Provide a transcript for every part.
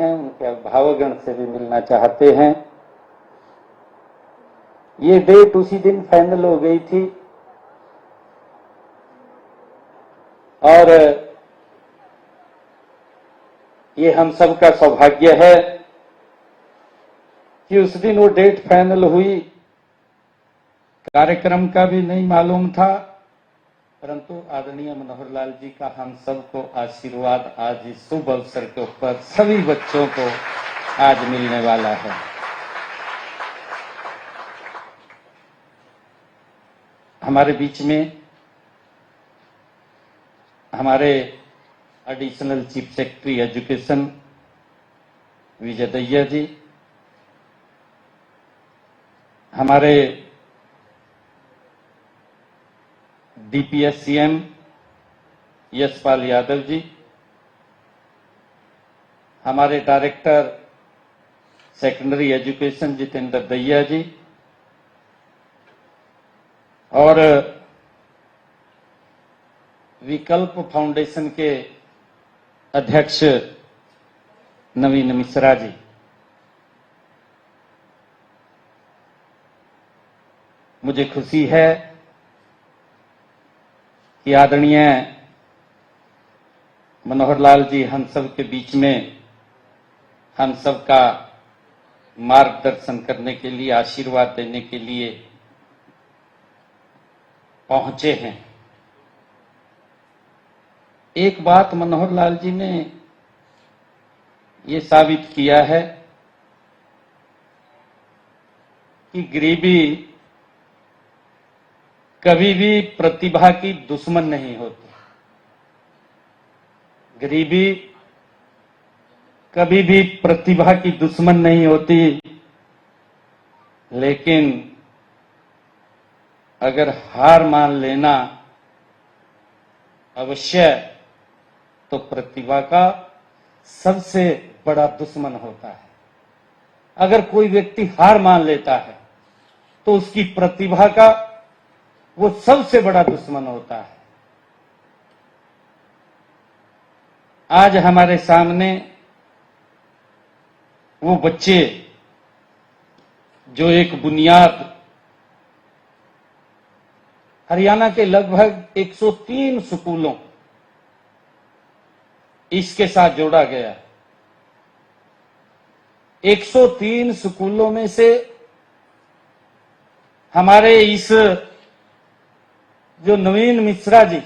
हैं, उनके अभिभावकगण से भी मिलना चाहते हैं। ये डेट उसी दिन फाइनल हो गई थी और ये हम सबका सौभाग्य है कि उस दिन वो डेट फाइनल हुई। कार्यक्रम का भी नहीं मालूम था, परंतु आदरणीय मनोहर लाल जी का हम सबको आशीर्वाद आज इस शुभ अवसर के ऊपर सभी बच्चों को आज मिलने वाला है। हमारे बीच में हमारे additional chief secretary education Vijay Dahiya ji, हमारे DPSCM यशपाल यादव जी, हमारे director secondary education Jitendra Dahiya ji और विकल्प फाउंडेशन के अध्यक्ष नवीन मिश्रा जी, मुझे खुशी है कि आदरणीय मनोहर लाल जी हम सब के बीच में हम सबका मार्गदर्शन करने के लिए, आशीर्वाद देने के लिए पहुंचे हैं। एक बात मनोहर लाल जी ने ये साबित किया है कि गरीबी कभी भी प्रतिभा की दुश्मन नहीं होती। गरीबी कभी भी प्रतिभा की दुश्मन नहीं होती, लेकिन अगर हार मान लेना अवश्य तो प्रतिभा का सबसे बड़ा दुश्मन होता है। अगर कोई व्यक्ति हार मान लेता है तो उसकी प्रतिभा का वो सबसे बड़ा दुश्मन होता है। आज हमारे सामने वो बच्चे जो एक बुनियाद हरियाणा के लगभग 103 स्कूलों इसके साथ जोड़ा गया। 103 स्कूलों में से हमारे इस जो नवीन मिश्रा जी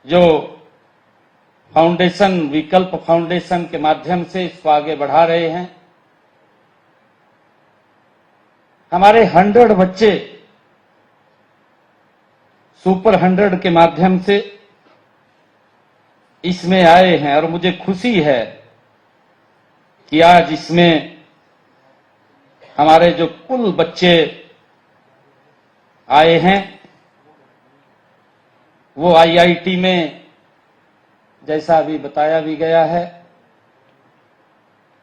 जो फाउंडेशन, विकल्प फाउंडेशन के माध्यम से इसको आगे बढ़ा रहे हैं, हमारे 100 बच्चे सुपर 100 के माध्यम से इसमें आए हैं और मुझे खुशी है कि आज इसमें हमारे जो कुल बच्चे आए हैं वो IIT में, जैसा अभी बताया भी गया है,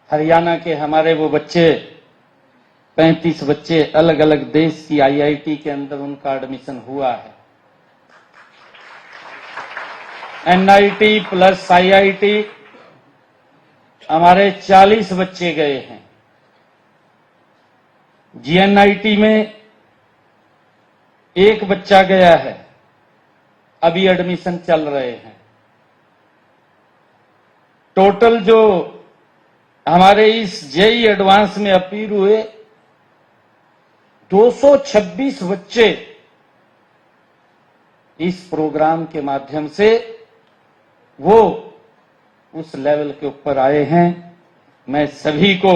हरियाणा के हमारे वो बच्चे 35 बच्चे अलग अलग देश की IIT के अंदर उनका एडमिशन हुआ है। NIT प्लस IIT हमारे 40 बच्चे गए हैं। GNIT में एक बच्चा गया है, अभी एडमिशन चल रहे हैं। टोटल जो हमारे इस JEE एडवांस में अपील हुए 226 बच्चे इस प्रोग्राम के माध्यम से वो उस लेवल के ऊपर आए हैं। मैं सभी को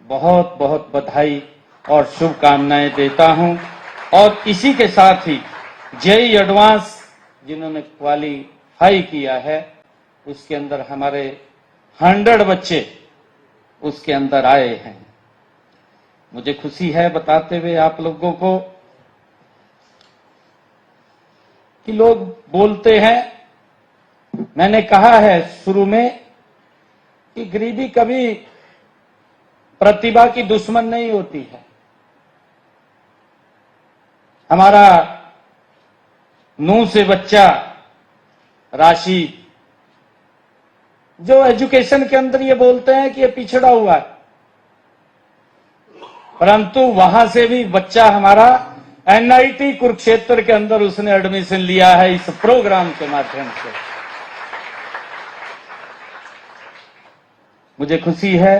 बहुत बहुत बधाई और शुभकामनाएं देता हूं और इसी के साथ ही JEE एडवांस जिन्होंने क्वालिफाई किया है उसके अंदर हमारे 100 बच्चे उसके अंदर आए हैं। मुझे खुशी है बताते हुए आप लोगों को कि लोग बोलते हैं, मैंने कहा है शुरू में कि गरीबी कभी प्रतिभा की दुश्मन नहीं होती है। हमारा नूह से बच्चा राशि जो एजुकेशन के अंदर ये बोलते हैं कि ये पिछड़ा हुआ है, परंतु वहां से भी बच्चा हमारा एनआईटी कुरुक्षेत्र के अंदर उसने एडमिशन लिया है इस प्रोग्राम के माध्यम से। मुझे खुशी है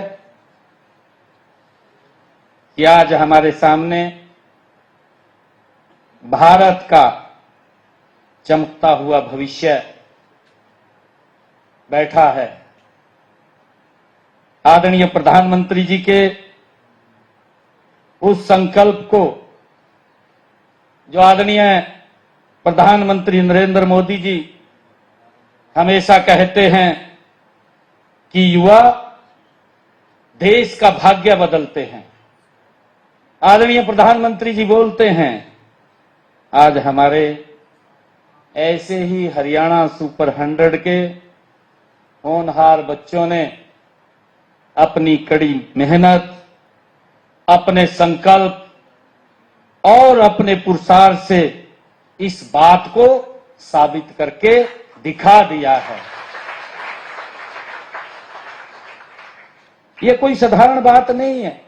कि आज हमारे सामने भारत का चमकता हुआ भविष्य बैठा है। आदरणीय प्रधानमंत्री जी के उस संकल्प को, जो आदरणीय प्रधानमंत्री नरेंद्र मोदी जी हमेशा कहते हैं कि युवा देश का भाग्य बदलते हैं, आदरणीय प्रधानमंत्री जी बोलते हैं, आज हमारे ऐसे ही हरियाणा सुपर 100 के होनहार बच्चों ने अपनी कड़ी मेहनत, अपने संकल्प और अपने पुरुषार्थ से इस बात को साबित करके दिखा दिया है। यह कोई साधारण बात नहीं है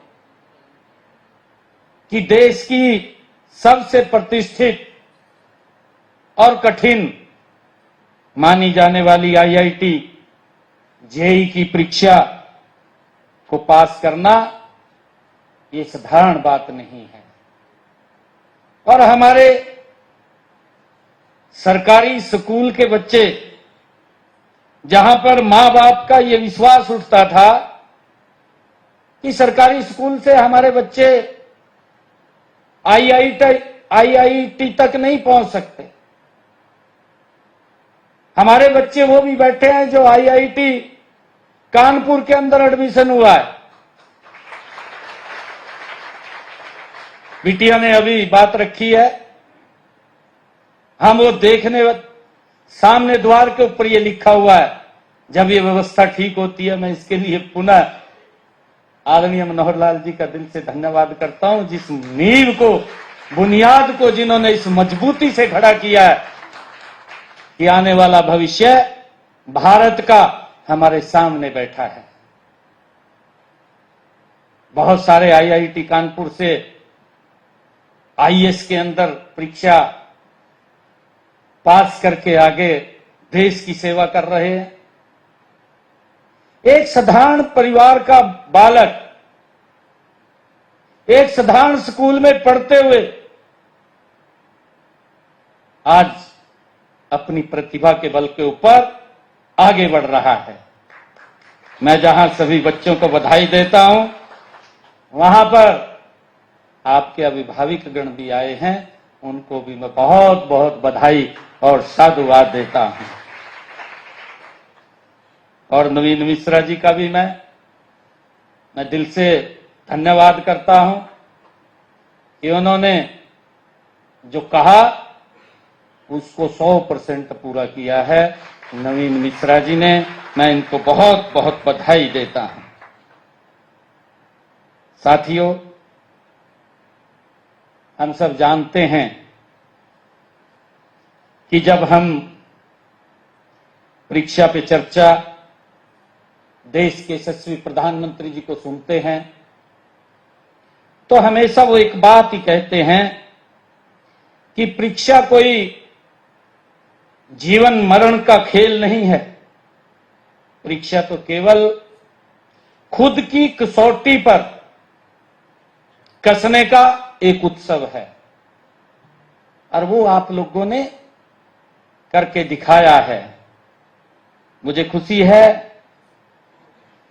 कि देश की सबसे प्रतिष्ठित और कठिन मानी जाने वाली आईआईटी जेईई की परीक्षा को पास करना ये साधारण बात नहीं है। और हमारे सरकारी स्कूल के बच्चे, जहां पर मां बाप का ये विश्वास उठता था कि सरकारी स्कूल से हमारे बच्चे आईआईटी तक नहीं पहुंच सकते, हमारे बच्चे वो भी बैठे हैं जो आईआईटी कानपुर के अंदर एडमिशन हुआ है। बिटिया ने अभी बात रखी है, हम वो देखने, सामने द्वार के ऊपर ये लिखा हुआ है, जब ये व्यवस्था ठीक होती है। मैं इसके लिए पुनः आदरणीय मनोहर लाल जी का दिल से धन्यवाद करता हूं, जिस नींव को, बुनियाद को जिन्होंने इस मजबूती से खड़ा किया है कि आने वाला भविष्य भारत का हमारे सामने बैठा है। बहुत सारे आईआईटी कानपुर से आईएएस के अंदर परीक्षा पास करके आगे देश की सेवा कर रहे हैं। एक साधारण परिवार का बालक, एक साधारण स्कूल में पढ़ते हुए आज अपनी प्रतिभा के बल के ऊपर आगे बढ़ रहा है। मैं जहां सभी बच्चों को बधाई देता हूं, वहां पर आपके अभिभावक गण भी आए हैं, उनको भी मैं बहुत बहुत बधाई और साधुवाद देता हूं। और नवीन मिश्रा जी का भी मैं दिल से धन्यवाद करता हूं कि उन्होंने जो कहा उसको 100% पूरा किया है। नवीन मिश्रा जी ने, मैं इनको बहुत बहुत बधाई देता हूं। साथियों, हम सब जानते हैं कि जब हम परीक्षा पे चर्चा देश के यशस्वी प्रधानमंत्री जी को सुनते हैं तो हमेशा वो एक बात ही कहते हैं कि परीक्षा कोई जीवन मरण का खेल नहीं है। परीक्षा तो केवल खुद की कसौटी पर कसने का एक उत्सव है, और वो आप लोगों ने करके दिखाया है। मुझे खुशी है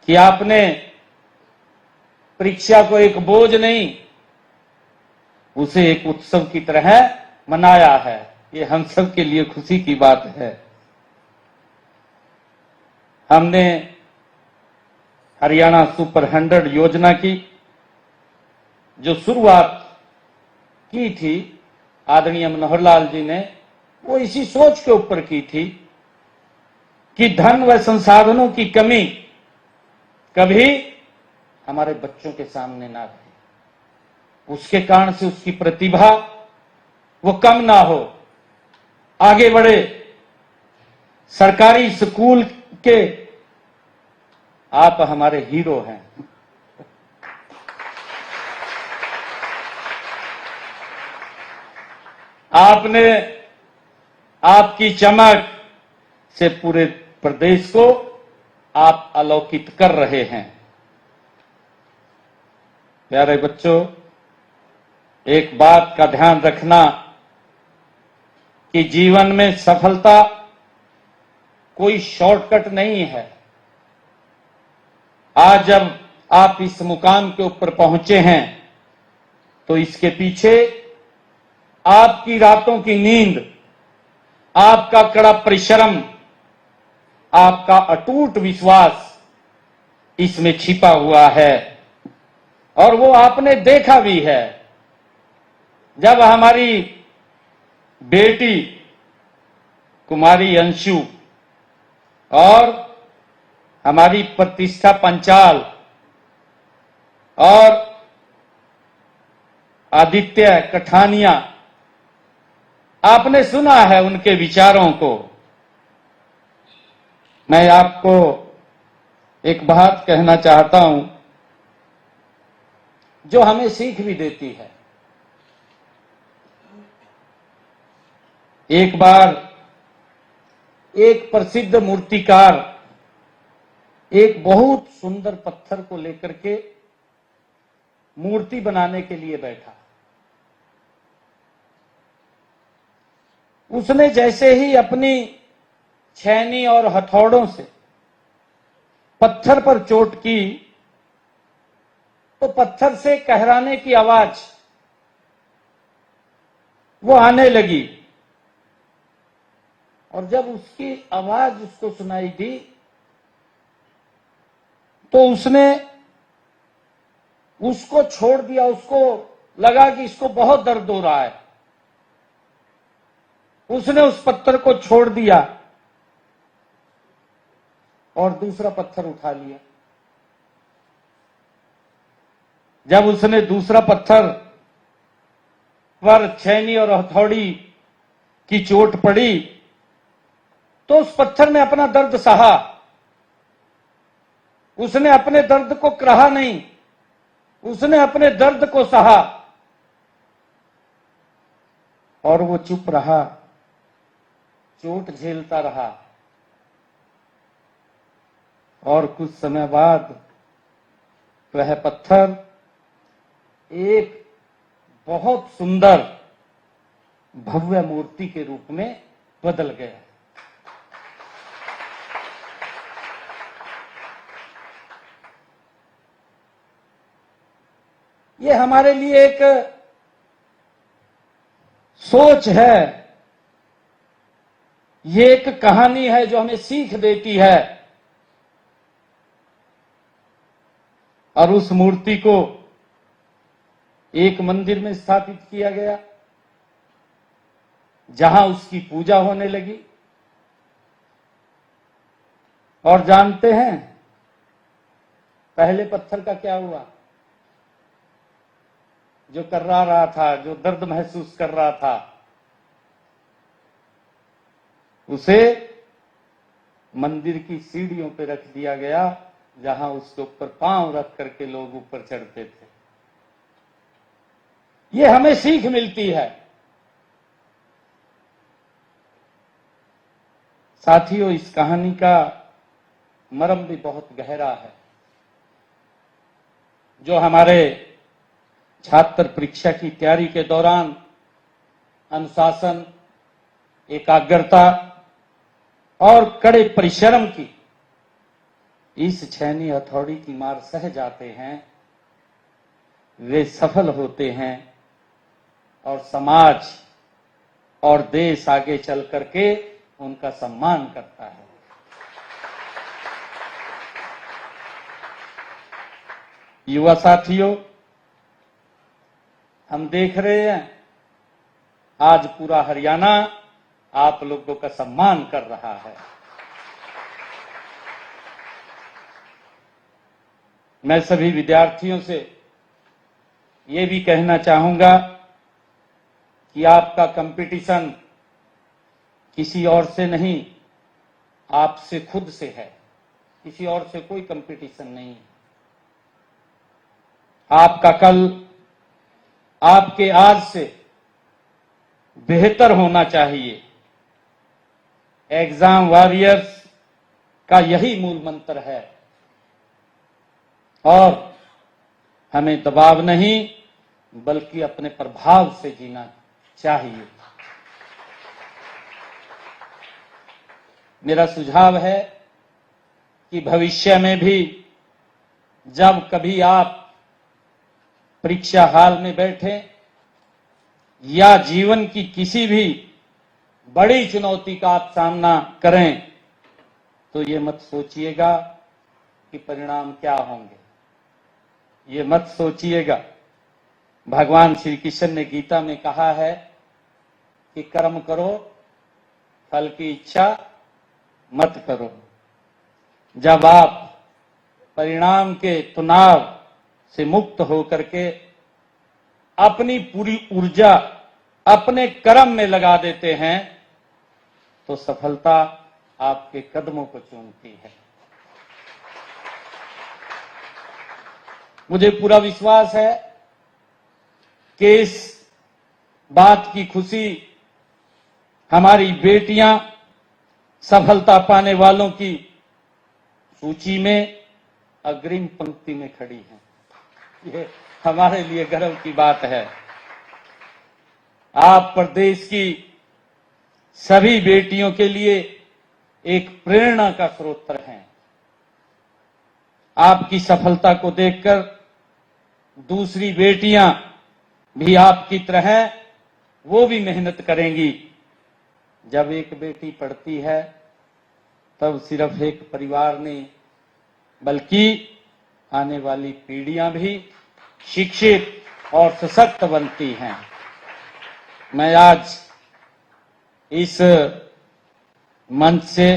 कि आपने परीक्षा को एक बोझ नहीं, उसे एक उत्सव की तरह मनाया है। ये हम सब के लिए खुशी की बात है। हमने हरियाणा सुपर 100 योजना की जो शुरुआत की थी आदरणीय मनोहर लाल जी ने, वो इसी सोच के ऊपर की थी कि धन व संसाधनों की कमी कभी हमारे बच्चों के सामने ना रहे, उसके कारण से उसकी प्रतिभा वो कम ना हो, आगे बढ़े। सरकारी स्कूल के आप हमारे हीरो हैं। आपने आपकी चमक से पूरे प्रदेश को आप अलौकित कर रहे हैं। प्यारे बच्चों, एक बात का ध्यान रखना कि जीवन में सफलता कोई शॉर्टकट नहीं है। आज जब आप इस मुकाम के ऊपर पहुंचे हैं तो इसके पीछे आपकी रातों की नींद, आपका कड़ा परिश्रम, आपका अटूट विश्वास इसमें छिपा हुआ है और वो आपने देखा भी है। जब हमारी बेटी कुमारी अंशु और हमारी प्रतिष्ठा पंचाल और आदित्य कठानिया, आपने सुना है उनके विचारों को। मैं आपको एक बात कहना चाहता हूं जो हमें सीख भी देती है। एक बार एक प्रसिद्ध मूर्तिकार एक बहुत सुंदर पत्थर को लेकर के मूर्ति बनाने के लिए बैठा। उसने जैसे ही अपनी छेनी और हथौड़ों से पत्थर पर चोट की तो पत्थर से कहराने की आवाज वो आने लगी और जब उसकी आवाज उसको सुनाई दी तो उसने उसको छोड़ दिया। उसको लगा कि इसको बहुत दर्द हो रहा है। उसने उस पत्थर को छोड़ दिया और दूसरा पत्थर उठा लिया। जब उसने दूसरा पत्थर पर छेनी और हथौड़ी की चोट पड़ी तो उस पत्थर ने अपना दर्द सहा। उसने अपने दर्द को कराहा नहीं, उसने अपने दर्द को सहा और वो चुप रहा, चोट झेलता रहा। और कुछ समय बाद वह पत्थर एक बहुत सुंदर भव्य मूर्ति के रूप में बदल गया। ये हमारे लिए एक सोच है, ये एक कहानी है जो हमें सीख देती है। और उस मूर्ति को एक मंदिर में स्थापित किया गया जहां उसकी पूजा होने लगी। और जानते हैं पहले पत्थर का क्या हुआ? जो कर्रा रहा था, जो दर्द महसूस कर रहा था, उसे मंदिर की सीढ़ियों पे रख दिया गया जहां उसके ऊपर पांव रख करके लोग ऊपर चढ़ते थे। ये हमें सीख मिलती है। साथियों, इस कहानी का मर्म भी बहुत गहरा है। जो हमारे छात्र परीक्षा की तैयारी के दौरान अनुशासन, एकाग्रता और कड़े परिश्रम की इस छेनी हथौड़ी की मार सह जाते हैं, वे सफल होते हैं और समाज और देश आगे चल करके उनका सम्मान करता है। युवा साथियों, हम देख रहे हैं आज पूरा हरियाणा आप लोगों का सम्मान कर रहा है। मैं सभी विद्यार्थियों से ये भी कहना चाहूंगा कि आपका कंपटीशन किसी और से नहीं, आपसे खुद से है। किसी और से कोई कंपटीशन नहीं है। आपका कल आपके आज से बेहतर होना चाहिए। एग्जाम वॉरियर्स का यही मूल मंत्र है और हमें दबाव नहीं बल्कि अपने प्रभाव से जीना चाहिए। मेरा सुझाव है कि भविष्य में भी जब कभी आप परीक्षा हाल में बैठे या जीवन की किसी भी बड़ी चुनौती का आप सामना करें तो ये मत सोचिएगा कि परिणाम क्या होंगे, ये मत सोचिएगा। भगवान श्री कृष्ण ने गीता में कहा है कि कर्म करो, फल की इच्छा मत करो। जब आप परिणाम के तनाव से मुक्त होकर के अपनी पूरी ऊर्जा अपने कर्म में लगा देते हैं तो सफलता आपके कदमों को चूमती है। मुझे पूरा विश्वास है कि इस बात की खुशी हमारी बेटियां सफलता पाने वालों की सूची में अग्रिम पंक्ति में खड़ी हैं। ये हमारे लिए गर्व की बात है। आप प्रदेश की सभी बेटियों के लिए एक प्रेरणा का स्रोत हैं। आपकी सफलता को देखकर दूसरी बेटियां भी आपकी तरह वो भी मेहनत करेंगी। जब एक बेटी पढ़ती है तब सिर्फ एक परिवार नहीं बल्कि आने वाली पीढ़ियां भी शिक्षित और सशक्त बनती हैं। मैं आज इस मंच से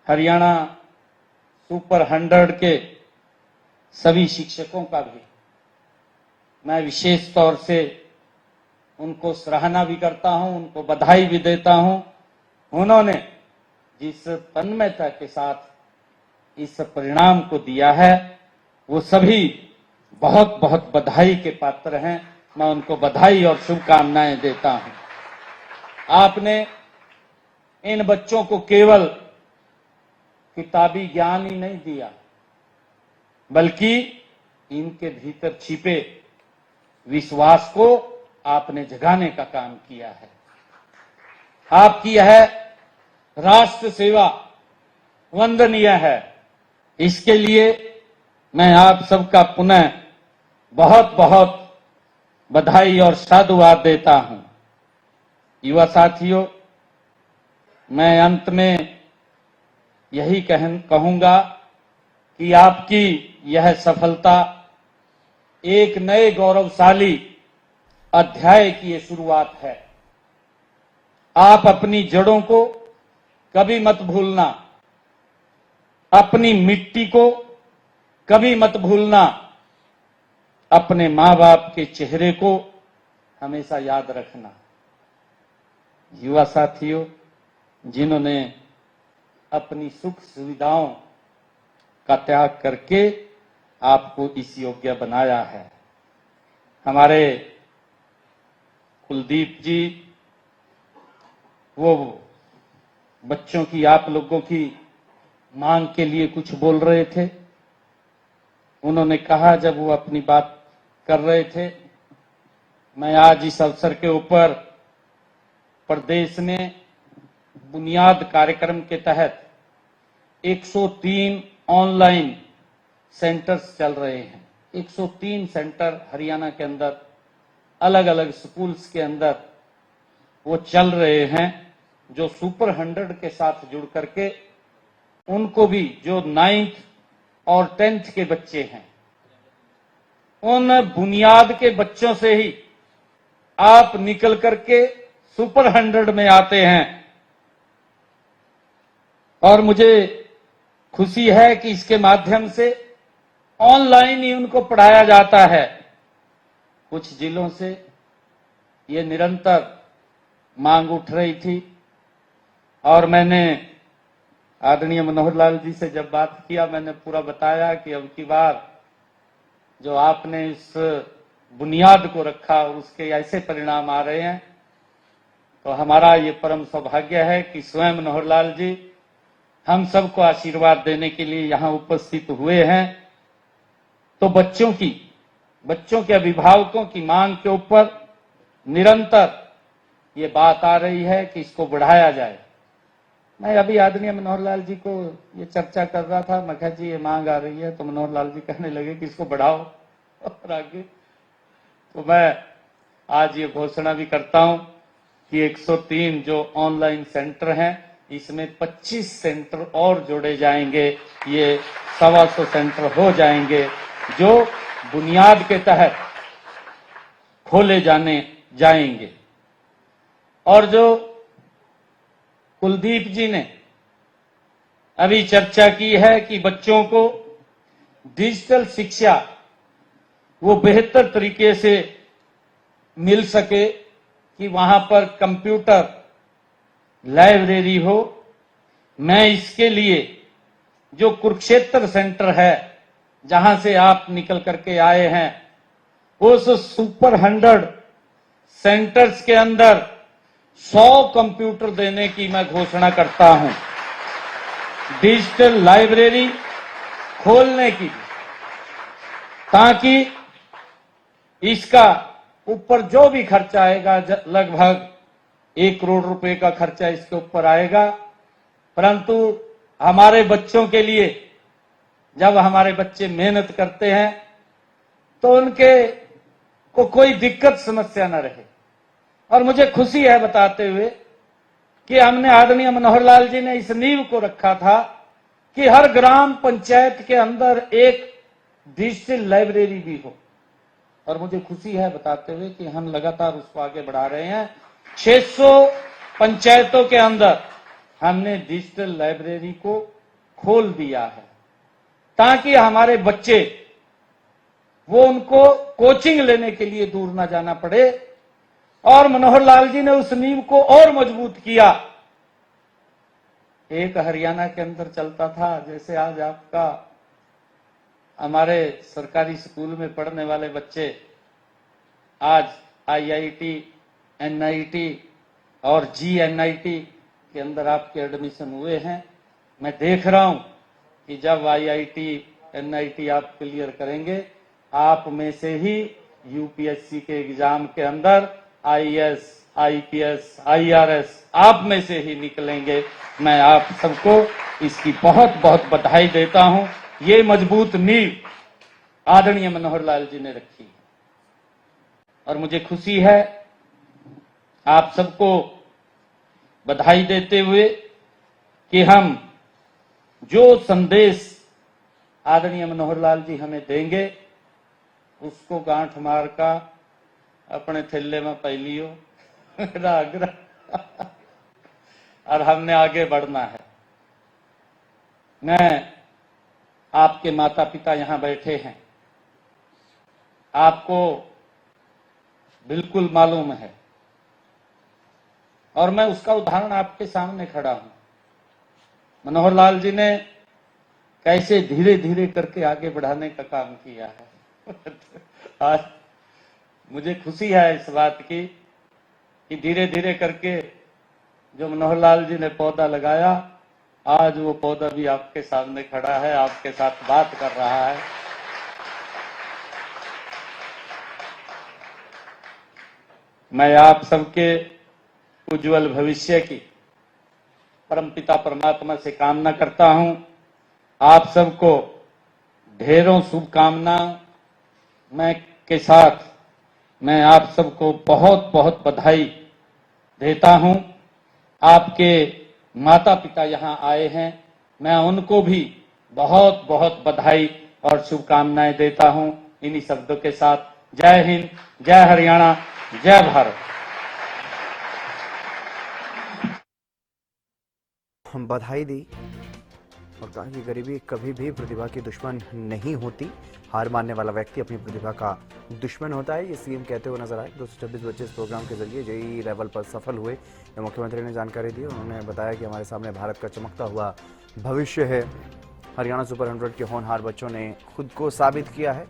हरियाणा सुपर 100 के सभी शिक्षकों का भी मैं विशेष तौर से उनको सराहना भी करता हूं, उनको बधाई भी देता हूं। उन्होंने जिस तन्मयता के साथ इस परिणाम को दिया है वो सभी बहुत बहुत बधाई के पात्र हैं। मैं उनको बधाई और शुभकामनाएं देता हूं। आपने इन बच्चों को केवल किताबी ज्ञान ही नहीं दिया बल्कि इनके भीतर छिपे विश्वास को आपने जगाने का काम किया है। आपकी यह राष्ट्र सेवा वंदनीय है। इसके लिए मैं आप सबका पुनः बहुत बहुत बधाई और साधुवाद देता हूं। युवा साथियों, मैं अंत में यही कहूंगा कि आपकी यह सफलता एक नए गौरवशाली अध्याय की ये शुरुआत है। आप अपनी जड़ों को कभी मत भूलना, अपनी मिट्टी को कभी मत भूलना, अपने मां बाप के चेहरे को हमेशा याद रखना। युवा साथियों, जिन्होंने अपनी सुख सुविधाओं का त्याग करके आपको इस योग्य बनाया है, हमारे कुलदीप जी वो बच्चों की आप लोगों की मांग के लिए कुछ बोल रहे थे। उन्होंने कहा जब वो अपनी बात कर रहे थे, मैं आज इस अवसर के ऊपर प्रदेश में बुनियाद कार्यक्रम के तहत 103 ऑनलाइन सेंटर्स चल रहे हैं। 103 सेंटर हरियाणा के अंदर अलग अलग स्कूल्स के अंदर वो चल रहे हैं, जो सुपर 100 के साथ जुड़ करके उनको भी जो 9th और 10th के बच्चे हैं, उन बुनियाद के बच्चों से ही आप निकल करके सुपर 100 में आते हैं। और मुझे खुशी है कि इसके माध्यम से ऑनलाइन ही उनको पढ़ाया जाता है। कुछ जिलों से ये निरंतर मांग उठ रही थी और मैंने आदरणीय मनोहर लाल जी से जब बात किया, मैंने पूरा बताया कि अब की बार जो आपने इस बुनियाद को रखा उसके ऐसे परिणाम आ रहे हैं, तो हमारा ये परम सौभाग्य है कि स्वयं मनोहर लाल जी हम सबको आशीर्वाद देने के लिए यहाँ उपस्थित हुए हैं। तो बच्चों के अभिभावकों की मांग के ऊपर निरंतर ये बात आ रही है कि इसको बढ़ाया जाए। मैं अभी आदरणीय मनोहर लाल जी को ये चर्चा कर रहा था, मैं कहा जी ये मांग आ रही है, तो मनोहर लाल जी कहने लगे कि इसको बढ़ाओ और आगे। तो मैं आज ये घोषणा भी करता हूं कि 103 जो ऑनलाइन सेंटर हैं, इसमें 25 सेंटर और जोड़े जाएंगे। ये 125 सेंटर हो जाएंगे जो बुनियाद के तहत खोले जाएंगे। और जो कुलदीप जी ने अभी चर्चा की है कि बच्चों को डिजिटल शिक्षा वो बेहतर तरीके से मिल सके, कि वहां पर कंप्यूटर लाइब्रेरी हो, मैं इसके लिए जो कुरुक्षेत्र सेंटर है जहां से आप निकल करके आए हैं, उस सुपर 100 सेंटर्स के अंदर 100 कंप्यूटर देने की मैं घोषणा करता हूं, डिजिटल लाइब्रेरी खोलने की, ताकि इसका ऊपर जो भी खर्चा आएगा, लगभग 1 करोड़ रुपए का खर्चा इसके ऊपर आएगा, परंतु हमारे बच्चों के लिए जब हमारे बच्चे मेहनत करते हैं तो उनके को कोई दिक्कत समस्या न रहे। और मुझे खुशी है बताते हुए कि हमने आदरणीय मनोहर लाल जी ने इस नींव को रखा था कि हर ग्राम पंचायत के अंदर एक डिजिटल लाइब्रेरी भी हो। और मुझे खुशी है बताते हुए कि हम लगातार उसको आगे बढ़ा रहे हैं। 600 पंचायतों के अंदर हमने डिजिटल लाइब्रेरी को खोल दिया है, ताकि हमारे बच्चे वो उनको कोचिंग लेने के लिए दूर ना जाना पड़े। और मनोहर लाल जी ने उस नींव को और मजबूत किया। एक हरियाणा के अंदर चलता था, जैसे आज आपका हमारे सरकारी स्कूल में पढ़ने वाले बच्चे आज IIT, NIT और GNIT के अंदर आपके एडमिशन हुए हैं। मैं देख रहा हूं कि जब IIT, NIT आप क्लियर करेंगे, आप में से ही UPSC के एग्जाम के अंदर IAS, IPS, IRS आप में से ही निकलेंगे। मैं आप सबको इसकी बहुत बहुत बधाई देता हूं। ये मजबूत नींव आदरणीय मनोहर लाल जी ने रखी और मुझे खुशी है आप सबको बधाई देते हुए कि हम जो संदेश आदरणीय मनोहर लाल जी हमें देंगे उसको गांठ मार का अपने थैले में पै लियो और हमने आगे बढ़ना है। मैं आपके माता पिता यहां बैठे हैं, आपको बिल्कुल मालूम है और मैं उसका उदाहरण आपके सामने खड़ा हूं। मनोहर लाल जी ने कैसे धीरे धीरे करके आगे बढ़ाने का काम किया है। आज मुझे खुशी है इस बात की कि धीरे धीरे करके जो मनोहर लाल जी ने पौधा लगाया, आज वो पौधा भी आपके सामने खड़ा है, आपके साथ बात कर रहा है। मैं आप सबके उज्जवल भविष्य की परमपिता परमात्मा से कामना करता हूं। आप सबको ढेरों शुभकामनाओं के साथ मैं आप सबको बहुत बहुत बधाई देता हूं। आपके माता पिता यहां आए हैं, मैं उनको भी बहुत बहुत बधाई और शुभकामनाएं देता हूं। इन्हीं शब्दों के साथ जय हिंद, जय हरियाणा, जय भारत। बधाई दी और कहा कि गरीबी कभी भी प्रतिभा की दुश्मन नहीं होती, हार मानने वाला व्यक्ति अपनी प्रतिभा का दुश्मन होता है। ये सीएम कहते हुए नजर आए। 226 बच्चे इस प्रोग्राम के जरिए JEE लेवल पर सफल हुए, मुख्यमंत्री ने जानकारी दी। उन्होंने बताया कि हमारे सामने भारत का चमकता हुआ भविष्य है। हरियाणा सुपर 100 के होनहार बच्चों ने खुद को साबित किया है।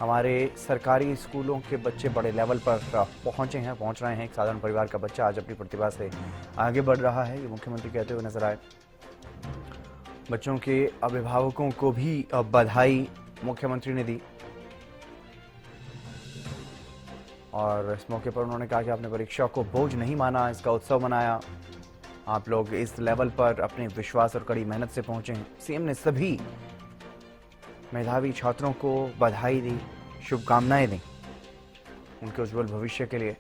हमारे सरकारी स्कूलों के बच्चे बड़े लेवल पर पहुंच रहे हैं। एक साधारण परिवार का बच्चा आज अपनी प्रतिभा से आगे बढ़ रहा है, ये मुख्यमंत्री कहते हुए नजर आए। बच्चों के अभिभावकों को भी बधाई मुख्यमंत्री ने दी और इस मौके पर उन्होंने कहा कि आपने परीक्षा को बोझ नहीं माना, इसका उत्सव मनाया। आप लोग इस लेवल पर अपने विश्वास और कड़ी मेहनत से पहुंचे हैं। सीएम ने सभी मेधावी छात्रों को बधाई दी, शुभकामनाएं दी। उनके उज्जवल भविष्य के लिए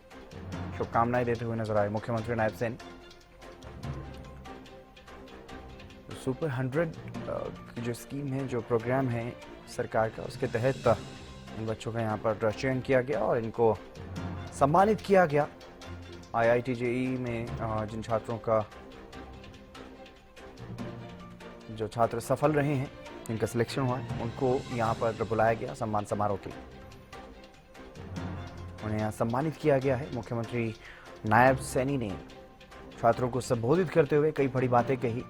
शुभकामनाएं देते हुए नजर आए मुख्यमंत्री नायब सैनी। सुपर 100 की जो स्कीम है, जो प्रोग्राम है सरकार का, उसके तहत इन बच्चों का यहाँ पर चयन किया गया और इनको सम्मानित किया गया। IIT JEE में जिन छात्रों का जो छात्र सफल रहे हैं, जिनका सिलेक्शन हुआ है, उनको यहाँ पर बुलाया गया सम्मान समारोह के लिए। उन्हें यहाँ सम्मानित किया गया है। मुख्यमंत्री नायब सैनी ने छात्रों को संबोधित करते हुए कई बड़ी बातें कही।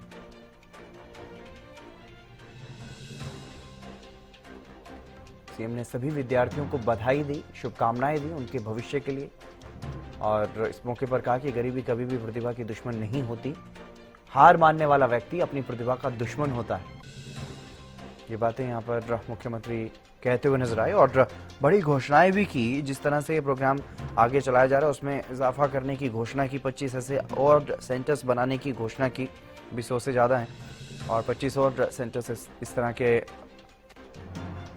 सीएम ने सभी विद्यार्थियों को बधाई दी, शुभकामनाएं दी उनके भविष्य के लिए और इस मौके पर कहा कि गरीबी कभी भी प्रतिभा की दुश्मन नहीं होती, हार मानने वाला व्यक्ति अपनी प्रतिभा का दुश्मन होता है। ये बातें यहाँ पर मुख्यमंत्री कहते हुए नजर आए और बड़ी घोषणाएं भी की। जिस तरह से ये प्रोग्राम आगे चलाया जा रहा है उसमें इजाफा करने की घोषणा की, 25 ऐसे और सेंटर्स बनाने की घोषणा की, 200 से ज़्यादा हैं और 25 और सेंटर्स इस तरह के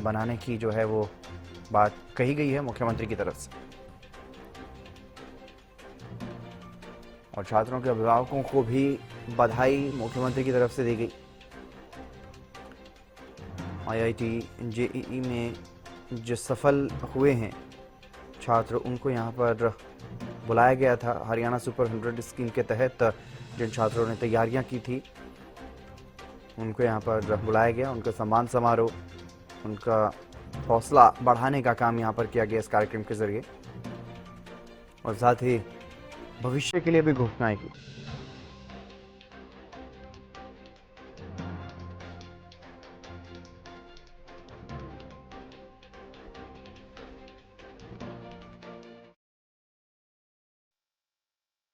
बनाने की जो है वो बात कही गई है मुख्यमंत्री की तरफ से। और छात्रों के अभिभावकों को भी बधाई मुख्यमंत्री की तरफ से दी गई। IIT JEE में जो सफल हुए हैं छात्र, उनको यहाँ पर बुलाया गया था। हरियाणा सुपर 100 स्कीम के तहत जिन छात्रों ने तैयारियां की थी, उनको यहाँ पर बुलाया गया। उनका सम्मान समारोह, उनका हौसला बढ़ाने का काम यहाँ पर किया गया इस कार्यक्रम के जरिए और साथ ही भविष्य के लिए भी घोषणाएं की।